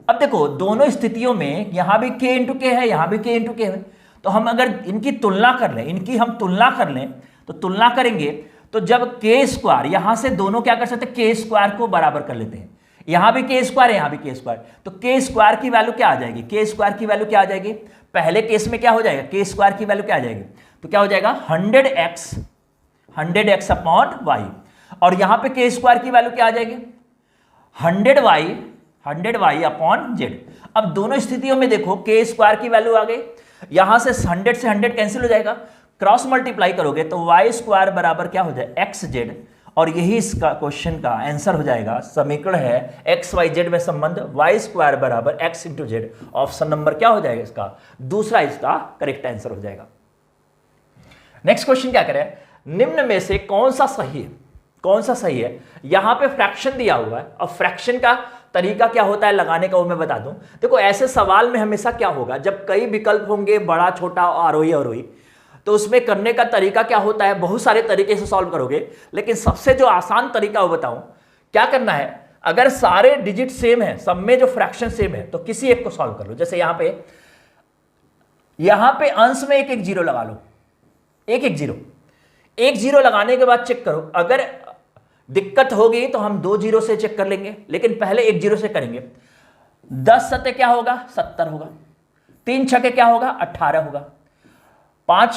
अब देखो दोनों स्थितियों में यहां भी के इंटू के है, यहां भी के इंटू के है, तो हम अगर इनकी तुलना कर लें, तो तुलना करेंगे तो जब के स्क्वायर, यहां से दोनों क्या कर सकते हैं, के स्क्वायर को बराबर कर लेते हैं, यहां भी के स्क्वायर है, यहां भी के स्क्वायर, तो के स्क्वायर की वैल्यू क्या आ जाएगी, के स्क्वायर की वैल्यू क्या आ जाएगी, पहले केस में क्या हो जाएगा, के स्क्वायर की वैल्यू क्या आ जाएगी, तो क्या हो जाएगा 100x अपॉन वाई, और यहां पे के स्क्वायर की वैल्यू क्या आ जाएगी 100y अपॉन जेड। अब दोनों स्थितियों में देखो के स्क्वायर की वैल्यू आ गई, यहां से 100 से 100 कैंसिल हो जाएगा, क्रॉस मल्टीप्लाई करोगे तो वाई स्क्वायर बराबर क्या हो जाए एक्स जेड, और यही इसका क्वेश्चन का आंसर हो जाएगा। समीकरण है एक्स वाई जेड में संबंध, वाई स्क्वायर बराबर x into Z. Option number क्या हो जाएगा इसका, दूसरा इसका करेक्ट आंसर हो जाएगा। नेक्स्ट क्वेश्चन क्या करें, निम्न में से कौन सा सही है, यहां पे फ्रैक्शन दिया हुआ है, और फ्रैक्शन का तरीका क्या होता है लगाने का वो मैं बता दूं। देखो ऐसे सवाल में हमेशा क्या होगा, जब कई विकल्प होंगे, बड़ा छोटा आरोही, तो उसमें करने का तरीका क्या होता है, बहुत सारे तरीके से सॉल्व करोगे, लेकिन सबसे जो आसान तरीका वो बताऊं, क्या करना है, अगर सारे डिजिट सेम है, सब में जो फ्रैक्शन सेम है, तो किसी एक को सॉल्व कर लो। जैसे यहां पे अंश में एक जीरो लगा लो, एक जीरो लगाने के बाद चेक करो, अगर दिक्कत होगी तो हम 2 जीरो से चेक कर लेंगे, लेकिन पहले 1 जीरो से करेंगे। 10 सत्ते क्या होगा 70 होगा, 3 छके क्या होगा 18 होगा, 8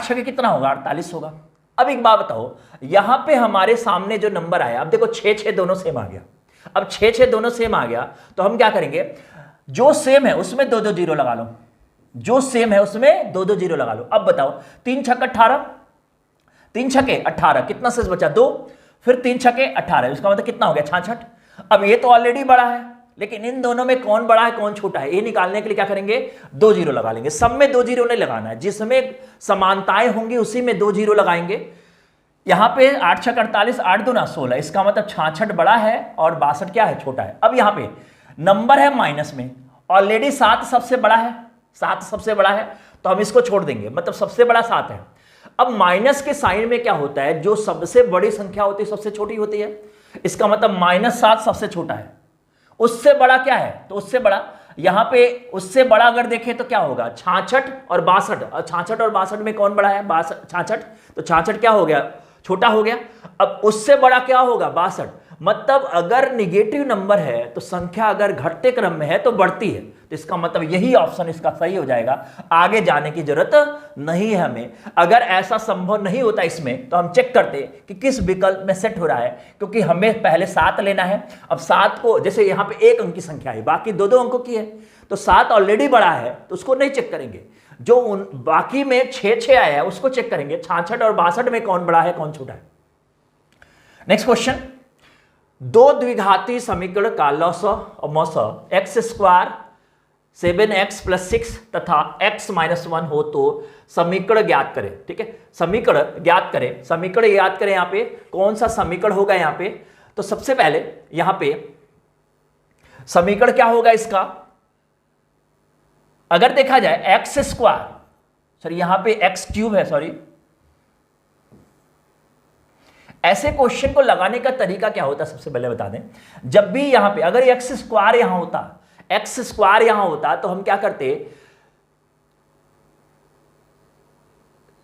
छके कितना होगा 48 होगा। अब एक बात बताओ, यहां पे हमारे सामने जो नंबर आया, अब देखो 6 दोनों सेम आ गया, अब 6 दोनों सेम आ गया, तो हम क्या करेंगे, जो सेम है उसमें 2 जीरो लगा लो, अब बताओ 3 छक्के 18, कितना शेष बचा 2, फिर 3 छक्के 18, इसका मतलब कितना हो गया 66। अब ये तो ऑलरेडी बड़ा है, लेकिन इन दोनों में कौन बड़ा है कौन छोटा है ये निकालने के लिए क्या करेंगे, 2 जीरो लगा लेंगे। सब में 2 जीरो नहीं लगाना है, जिसमें समानताएं होंगी उसी में 2 जीरो लगाएंगे। यहां पे 8 छक 48, 8 दूना 16, इसका मतलब 66 बड़ा है और 62 क्या है, छोटा है। अब यहां पे नंबर है माइनस में, ऑलरेडी 7 सबसे बड़ा है, 7 सबसे बड़ा है, तो हम इसको छोड़ देंगे, मतलब सबसे बड़ा 7 है। अब माइनस के साइन में क्या होता है, जो सबसे बड़ी संख्या होती है सबसे छोटी होती है, इसका मतलब -7 सबसे छोटा है, उससे बड़ा क्या है, तो उससे बड़ा, यहां पे उससे बड़ा अगर देखें तो क्या होगा, 66 और 62, और 66 और 62 में कौन बड़ा है, 66, तो 66 क्या हो गया, छोटा हो गया। अब उससे बड़ा क्या होगा, 62, मतलब अगर निगेटिव नंबर है तो संख्या अगर घटते क्रम में है तो बढ़ती है, तो इसका मतलब यही ऑप्शन इसका सही हो जाएगा, आगे जाने की जरूरत नहीं है हमें। अगर ऐसा संभव नहीं होता इसमें तो हम चेक करते कि किस विकल्प में सेट हो रहा है, क्योंकि हमें पहले 7 लेना है। अब 7 को, जैसे यहां पे 1 अंक की संख्या है, बाकी 2-2 अंकों की है, तो 7 ऑलरेडी बड़ा है तो उसको नहीं चेक करेंगे, जो बाकी में 6-6 आया है उसको चेक करेंगे, 66 और 62 में कौन बड़ा है कौन छोटा है। नेक्स्ट क्वेश्चन, 2 द्विघाती समीकरण का लॉस और मौस x² 7x + 6 तथा x-1 हो तो समीकरण ज्ञात करें। ठीक है, समीकरण ज्ञात करें, समीकरण ज्ञात करें। यहां पे कौन सा समीकरण होगा, यहां पे तो सबसे पहले यहां पे समीकरण क्या होगा इसका, अगर देखा जाए x², सॉरी यहां पे x³ है, सॉरी, ऐसे क्वेश्चन को लगाने का तरीका क्या होता है सबसे पहले बता दें। जब भी यहां पे अगर x² यहां होता, x² यहां होता तो हम क्या करते,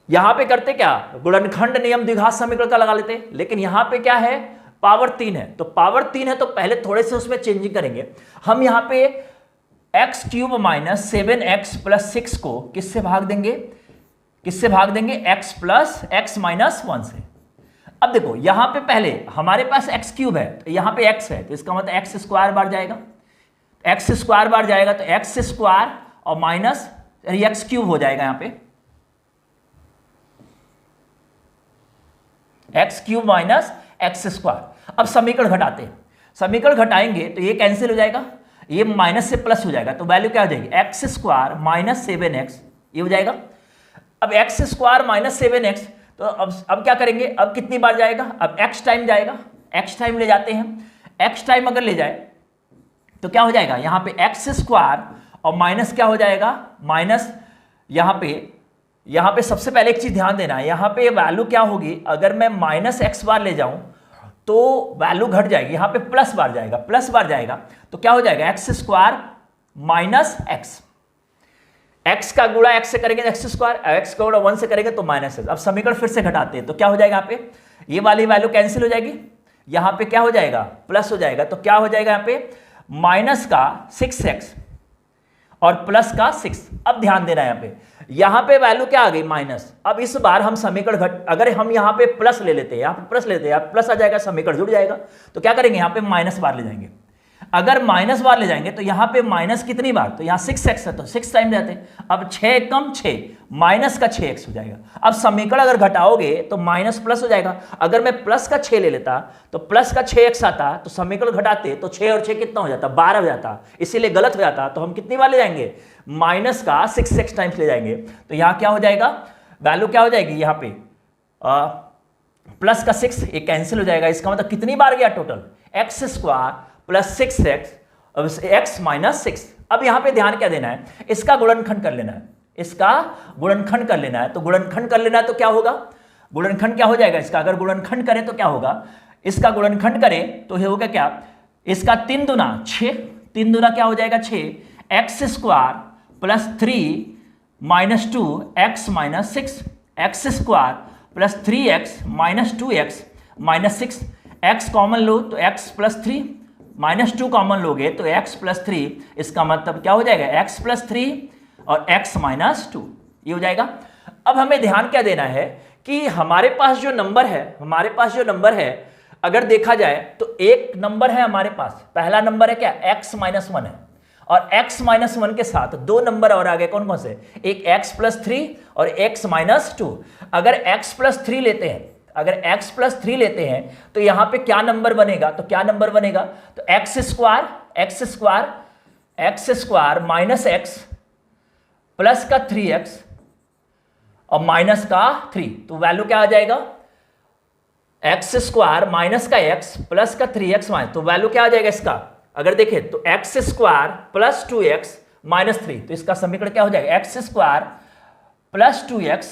यहां पे करते क्या, गुणनखंड नियम द्विघात समीकरण का लगा लेते, लेकिन यहां पे क्या है, पावर 3 है, तो पावर 3 है तो पहले थोड़े से उसमें चेंजिंग करेंगे हम। यहां पे x³ - 7x + 6 को किससे भाग देंगे, किससे भाग देंगे, x + x-1 से। अब देखो यहां पे पहले हमारे पास x³ है, तो यहां पे x है, तो इसका मतलब x² बार जाएगा, x² बार जाएगा, तो x² और माइनस x³ हो जाएगा यहां पे, x³ - x²। अब समीकरण घटाते हैं, समीकरण घटाएंगे तो ये कैंसिल हो जाएगा, ये माइनस से प्लस हो जाएगा, तो वैल्यू क्या हो जाएगी, x² - 7x, ये हो जाएगा। अब x² - 7x, तो अब क्या करेंगे, अब कितनी बार जाएगा, अब x टाइम जाएगा, x टाइम ले जाते हैं, x टाइम अगर ले जाए तो क्या हो जाएगा, यहां पे x² और माइनस क्या हो जाएगा, माइनस यहां पे सबसे पहले एक चीज ध्यान देना है, यहां पे वैल्यू क्या होगी, अगर मैं -x बार ले जाऊं तो वैल्यू घट जाएगी, यहां पे प्लस बार जाएगा, प्लस बार जाएगा, तो क्या हो जाएगा, x² - x, x का गुणा x से करेंगे x², x का गुणा 1 से करेंगे तो -x। अब समीकरण फिर से घटाते हैं तो क्या हो जाएगा, यहाँ पे ये वाली वैल्यू कैंसिल हो जाएगी, यहाँ पे क्या हो जाएगा, प्लस हो जाएगा, तो क्या हो जाएगा यहाँ पे माइनस का 6x और प्लस का 6। अब ध्यान देना है यहाँ पे वैल्यू क्या आ गई, माइनस। अब इस बार हम समीकरण अगर हम यहाँ पे प्लस ले लेते हैं, यहाँ पे प्लस लेते हैं, प्लस आ जाएगा, समीकरण जुड़ जाएगा, तो क्या करेंगे, यहाँ पे माइनस बार ले जाएंगे। अगर माइनस बार ले जाएंगे तो यहां पे माइनस कितनी बार, तो यहां 6x है तो 6 टाइम जाते हैं, अब 6 कम 6 माइनस का 6x हो जाएगा। अब समीकरण अगर घटाओगे तो माइनस प्लस हो जाएगा, अगर मैं प्लस का 6 ले लेता तो प्लस का 6x आता, तो समीकरण घटाते तो 6 और 6 कितना हो जाता, 12 हो जाता, इसीलिए गलत हो जाता। तो हम कितनी बार ले जाएंगे, माइनस का 6x टाइम्स ले जाएंगे, तो यहां क्या हो जाएगा, वैल्यू क्या हो जाएगी, यहां पे प्लस का 6 ये कैंसिल हो जाएगा, इसका मतलब कितनी बार गया टोटल, x² + 6x x-6। अब यहां पे ध्यान क्या देना है, इसका गुणनखंड कर लेना है, इसका गुणनखंड कर लेना है, तो गुणनखंड कर लेना है तो क्या होगा, गुणनखंड क्या हो जाएगा इसका, अगर गुणनखंड करें तो क्या होगा, इसका गुणनखंड करें तो ये होगा क्या, इसका 3 दूना 6, 3 दूना क्या हो जाएगा 6, x² + 3 - 2 x-6, x² + 3x - 2x - 6, x common लो तो x + 3 -2 कॉमन लोगे तो x + 3, इसका मतलब क्या हो जाएगा, x + 3 और x - 2, ये हो जाएगा। अब हमें ध्यान क्या देना है कि हमारे पास जो नंबर है, हमारे पास जो नंबर है अगर देखा जाए तो एक नंबर है हमारे पास, पहला नंबर है क्या, x-1 है, और x-1 के साथ 2 नंबर और आ गए, कौन कौन से, एक x + 3 और x - 2। अगर x + 3 लेते हैं, अगर x + 3 लेते हैं तो यहां पे क्या नंबर बनेगा, तो क्या नंबर बनेगा, तो x² x square minus x plus का 3x और माइनस का 3, तो वैल्यू क्या आ जाएगा, एक्स स्क्वायर माइनस का x प्लस का 3x माइनस, तो वैल्यू क्या आ जाएगा इसका, अगर देखें तो x square plus 2x minus 3, तो इसका समीकरण क्या हो जाएगा, x square plus 2x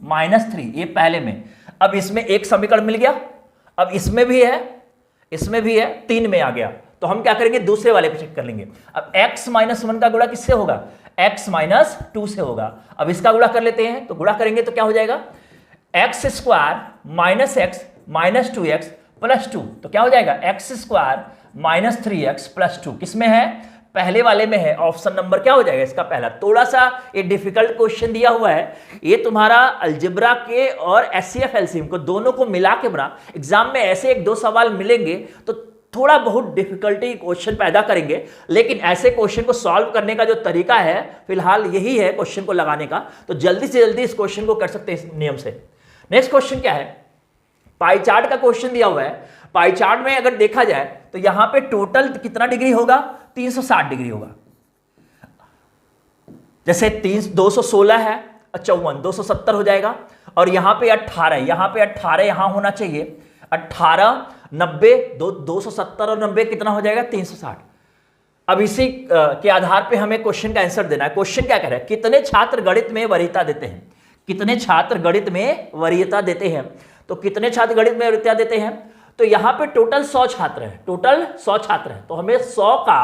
minus 3, ये पहले में। अब इसमें एक समीकरण मिल गया, अब इसमें भी है, इसमें भी है, 3 में आ गया, तो हम क्या करेंगे, दूसरे वाले को चेक कर लेंगे। अब x माइनस 1 का गुणा किससे होगा, x माइनस 2 से होगा। अब इसका गुणा कर लेते हैं, तो गुणा करेंगे तो क्या हो जाएगा, x square minus x minus 2x plus 2, तो क्या हो जाएगा, x square minus 3x plus 2, किसमें है, पहले वाले में है। ऑप्शन नंबर क्या हो जाएगा इसका पहला। थोड़ा सा ये डिफिकल्ट क्वेश्चन दिया हुआ है, ये तुम्हारा अलजेब्रा के और एचसीएफ एलसीएम को दोनों को मिला के बना, एग्जाम में ऐसे 1-2 सवाल मिलेंगे तो थोड़ा बहुत डिफिकल्टी क्वेश्चन पैदा करेंगे, लेकिन ऐसे क्वेश्चन को सॉल्व करने का जो तरीका है फिलहाल यही है क्वेश्चन को लगाने का, तो जल्दी से जल्दी इस क्वेश्चन को कर सकते हैं इस नियम से। नेक्स्ट क्वेश्चन क्या है, पाई चार्ट का क्वेश्चन दिया हुआ है। पाई चार्ट में अगर देखा जाए तो यहां पे टोटल कितना डिग्री होगा, 360 डिग्री होगा। जैसे 216 है, 54, 270 हो जाएगा, और यहां पे 18, यहां पे 18 यहां होना चाहिए, 18, 90, 270 और 90 कितना हो जाएगा, 360। अब इसी के आधार पे हमें क्वेश्चन का आंसर देना है। क्वेश्चन क्या कह रहा है, कितने छात्र गणित में वरीयता देते हैं, कितने छात्र गणित में वरीयता देते हैं, तो कितने छात्र गणित में वरीयता देते हैं, तो यहां पे टोटल 100 छात्र है, टोटल 100 छात्र है, तो हमें 100 का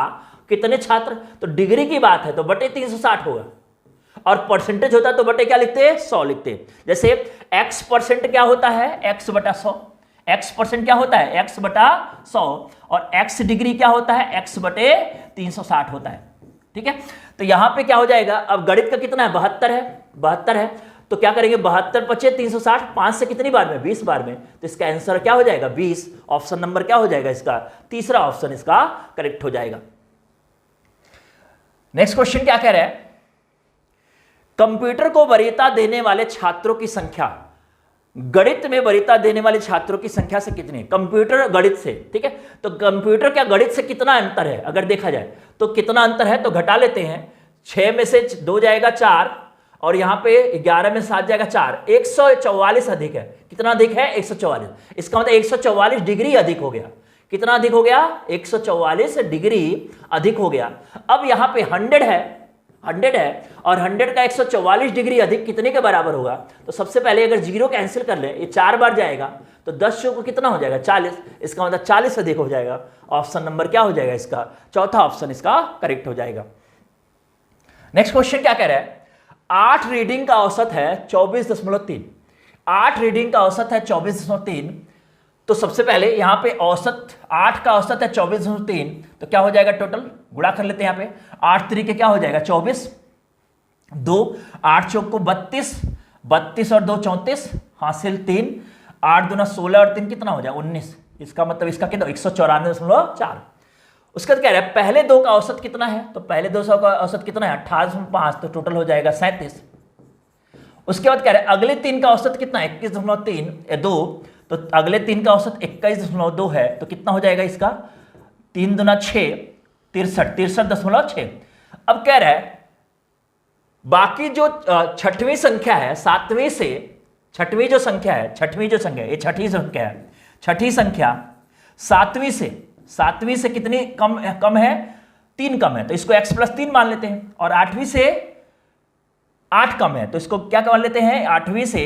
कितने छात्र, तो डिग्री की बात है तो बटे 360 होगा, और परसेंटेज होता है तो बटे क्या लिखते हैं, 100 लिखते हैं। जैसे x परसेंट क्या होता है, x बटा 100, x परसेंट क्या होता है, x बटा 100, और x डिग्री क्या होता है, x बटे 360 होता है। ठीक है, तो यहां पे क्या हो जाएगा, अब गणित का कितना है, 72 है, तो क्या करेंगे, 72 बचे 360, 5 से कितनी बार में, 20 बार में, तो इसका आंसर क्या हो जाएगा, 20। ऑप्शन नंबर क्या हो जाएगा इसका, तीसरा ऑप्शन इसका करेक्ट हो जाएगा। नेक्स्ट क्वेश्चन क्या कह रहा है, कंप्यूटर को वरीयता देने वाले छात्रों की संख्या गणित में वरीयता देने वाले छात्रों की संख्या से कितनी, कंप्यूटर गणित से, ठीक है, तो कंप्यूटर क्या गणित से कितना अंतर है, अगर देखा जाए तो कितना अंतर है, तो घटा लेते हैं, 6 में से 2 जाएगा 4, और यहां पे 11 में 7 जाएगा 4, 144 अधिक है, कितना अधिक है, 144, इसका मतलब 144 डिग्री अधिक हो गया, कितना अधिक हो गया, 144 डिग्री अधिक हो गया। अब यहां पे 100 है, और 100 का 144 डिग्री अधिक कितने के बराबर होगा, तो सबसे पहले अगर 0 कैंसिल कर ले, ये 4 बार जाएगा, तो 10 को कितना हो जाएगा, 40, इसका मतलब 40 अधिक हो जाएगा। ऑप्शन नंबर क्या हो जाएगा इसका, चौथा ऑप्शन इसका करेक्ट हो जाएगा। नेक्स्ट क्वेश्चन क्या कह रहा है, 8 रीडिंग का औसत है 24.3, 8 रीडिंग का औसत है 24.3, तो सबसे पहले यहां पे औसत 8 का औसत है 24.3, तो क्या हो जाएगा, टोटल गुणा कर लेते हैं, यहां पे 8 तरीके क्या हो जाएगा, 24, 2, 8 चौक को 32, 32 और 2 34, हासिल 3, 8 दूना 16 और 3 कितना हो जाएगा, 19, इसका मतलब इसका कितना, 194.4। उसके बाद कह रहा है पहले 2 का औसत कितना है, तो पहले 200 का औसत कितना है, 28.5, तो टोटल हो जाएगा 37। उसके बाद कह रहा है अगले 3 का औसत कितना है, 21.2, तो अगले 3 का औसत 21.2 है, तो कितना हो जाएगा इसका, 3 दूना 6, 63.6। अब कह रहा है बाकी जो छठवीं संख्या है, सातवीं से छठवीं जो संख्या है, ये छठी संख्या है, छठी संख्या सातवीं से कितनी कम है, 3 कम है, तो इसको x + 3 मान लेते हैं, और 8वीं से 8 कम है, तो इसको क्या मान लेते हैं, 8वीं से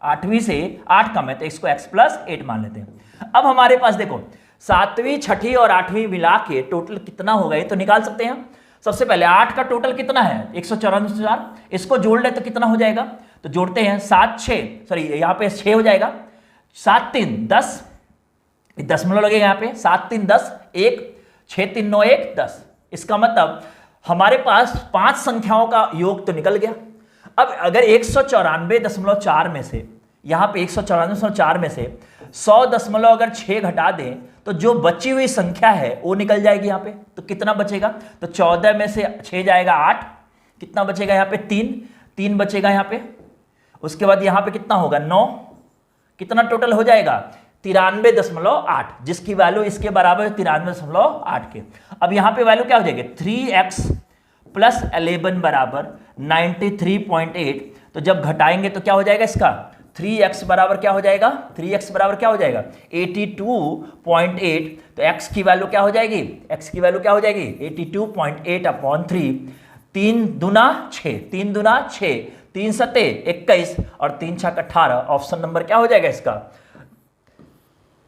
8 कम है, तो इसको x + 8 मान लेते हैं। अब हमारे पास देखो 7वीं, छठी और 8वीं मिला के टोटल कितना होगा, ये तो निकाल सकते हैं। सबसे पहले 8 का टोटल कितना है, 194, इसको जोड़ ले तो कितना हो जाएगा, तो जोड़ते हैं, 7 6, सॉरी यहाँ पे 6 हो जाएगा, 7 3 10, दशमलव लगेगा यहाँ पे, 7 3 10, 1, 6 3 9 1 10, इसका मतलब हमारे पास 5 संख्याओं का योग तो निकल गया। अब अगर 194.4 में से, यहाँ पे 194.4 में से 100.6 घटा दें, तो जो बची हुई संख्या है वो निकल जाएगी यहाँ पे, तो कितना बचेगा, तो 14 में से 6 जाएगा 8, कितना बचेगा यहाँ पे, 3 बचेगा यहाँ पे। उसके बाद यहाँ पे कितना होगा, 9, कितना टोटल हो जाएगा, 93.8, जिसकी वैल्यू इसके बराबर है 93.8 के। अब यहां पे वैल्यू क्या हो जाएगी, 3x प्लस 11 बराबर 93.8। तो जब घटाएंगे तो क्या हो जाएगा इसका, 3x बराबर क्या हो जाएगा, 3x बराबर क्या हो जाएगा 82.8। तो x की वैल्यू क्या हो जाएगी, x की वैल्यू क्या हो जाएगी 82.8 अपॉन 3। 3 दूना 6, 3 दूना 6, 3 सते 21 और 3 छक 18। ऑप्शन नंबर क्या हो जाएगा इसका,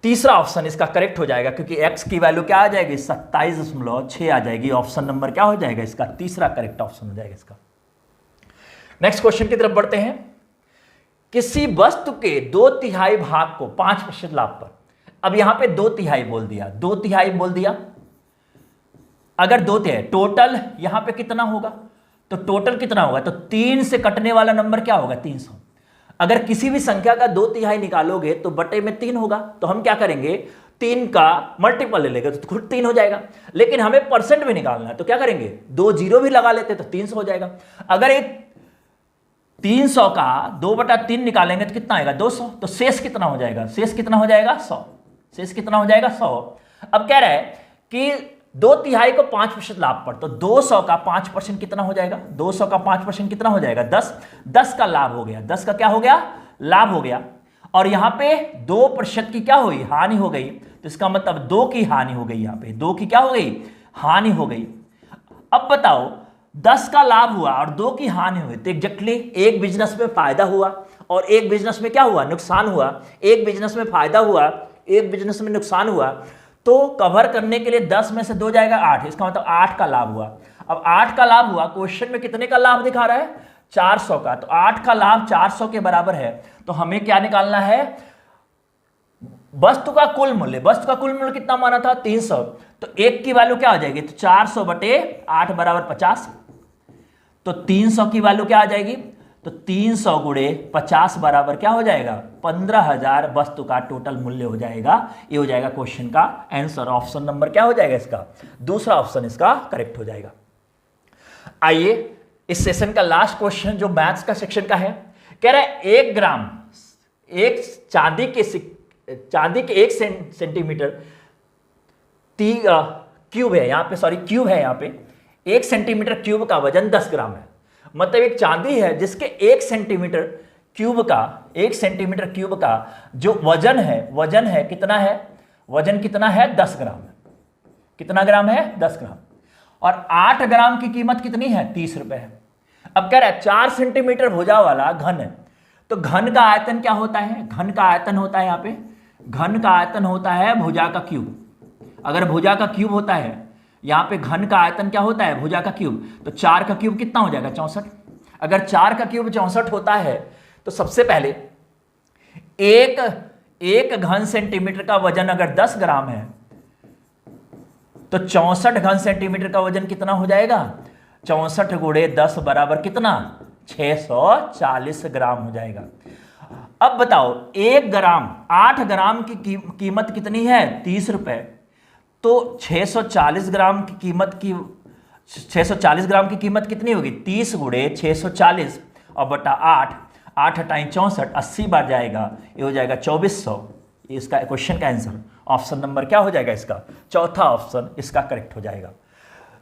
तीसरा ऑप्शन इसका करेक्ट हो जाएगा, क्योंकि x की वैल्यू क्या आ जाएगी 27.6 आ जाएगी। ऑप्शन नंबर क्या हो जाएगा इसका, तीसरा करेक्ट ऑप्शन हो जाएगा इसका। नेक्स्ट क्वेश्चन की तरफ बढ़ते हैं। किसी वस्तु के 2/3 भाग को 5% लाभ पर, अब यहां पे 2/3 बोल दिया, 2/3 बोल दिया। अगर 2/3 टोटल यहां पे कितना होगा, तो टोटल कितना होगा, तो 3 से कटने वाला नंबर क्या होगा 300। अगर किसी भी संख्या का 2/3 निकालोगे तो बटे में 3 होगा, तो हम क्या करेंगे 3 का मल्टीपल ले लेंगे तो खुद 3 हो जाएगा। लेकिन हमें परसेंट में निकालना है तो क्या करेंगे 2 जीरो भी लगा लेते तो 300 हो जाएगा। अगर एक 300 का 2/3 निकालेंगे तो कितना आएगा 200। तो शेष कितना हो जाएगा, शेष कितना हो जाएगा 100, शेष कितना हो जाएगा 100। अब कह रहा है कि 2/3 को 5% लाभ पर, तो 200 का 5% कितना हो जाएगा, 200 का 5% कितना हो जाएगा 10। 10 का लाभ हो गया, 10 का क्या हो गया लाभ हो गया। और यहां पे 2% की क्या हुई हानि हो गई, तो इसका मतलब 2 की हानि हो गई, यहां पे 2 की क्या हो गई हानि हो गई। अब बताओ 10 का लाभ हुआ और 2 की हानि हुई, तो एग्जैक्टली एक बिजनेस में फायदा हुआ और एक बिजनेस में क्या हुआ नुकसान हुआ। एक बिजनेस में फायदा हुआ, एक बिजनेस में नुकसान हुआ, तो कवर करने के लिए 10 में से 2 जाएगा 8, इसका मतलब 8 का लाभ हुआ। अब 8 का लाभ हुआ, क्वेश्चन में कितने का लाभ दिखा रहा है 400 का, तो 8 का लाभ 400 के बराबर है। तो हमें क्या निकालना है वस्तु का कुल मूल्य। वस्तु का कुल मूल्य कितना माना था 300, तो 1 की वैल्यू क्या हो जाएगी, तो 400 बटे 8 बराबर 50। तो 300 की वैल्यू क्या आ जाएगी, तो 300 गुणे 50 बराबर क्या हो जाएगा 15,000 वस्तु का टोटल मूल्य हो जाएगा। ये हो जाएगा क्वेश्चन का आंसर। ऑप्शन नंबर क्या हो जाएगा इसका, दूसरा ऑप्शन इसका करेक्ट हो जाएगा। आइए इस सेशन का लास्ट क्वेश्चन जो मैथ्स का सेक्शन का है, कह रहा है 1 ग्राम एक चांदी के 1 सेंटीमीटर क्यूब है यहाँ पे, सॉरी क्यूब है यहाँ पे, 1 सेंटीमीटर क्यूब का वजन 10 ग्राम है। मतलब एक चांदी है जिसके 1 सेंटीमीटर क्यूब का जो वजन है कितना है, वजन कितना है 10 ग्राम है। कितना ग्राम है 10 ग्राम। और 8 ग्राम की कीमत कितनी है 30 रुपए है। अब कह रहा है 4 सेंटीमीटर भुजा वाला घन है, तो घन का आयतन क्या होता है, घन का आयतन होता है यहाँ पे, घन का आयतन होता है भुजा का क्यूब। अगर भुजा का क्यूब होता है यहाँ पे, घन का आयतन क्या होता है भुजा का क्यूब, तो 4 का क्यूब कितना हो जाएगा 64। अगर 4 का क्यूब 64 होता है तो सबसे पहले एक घन सेंटीमीटर का वजन अगर 10 ग्राम है तो 64 घन सेंटीमीटर का वजन कितना हो जाएगा, 64 गुणे 10 बराबर कितना 640 ग्राम हो जाएगा। अब बताओ 1 ग्राम 8 ग्राम की कीमत कितनी है 30 रुपए, तो 640 ग्राम की कीमत कितनी होगी 30 गुणे 640 और बटा 8, 8 हटाएं 64, 80 बार जाएगा, ये हो जाएगा 2400। इसका क्वेश्चन का आंसर ऑप्शन नंबर क्या हो जाएगा इसका, चौथा ऑप्शन इसका करेक्ट हो जाएगा।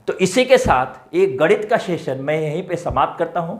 तो इसी के साथ एक गणित का सेशन मैं यहीं पे समाप्त करता हूं।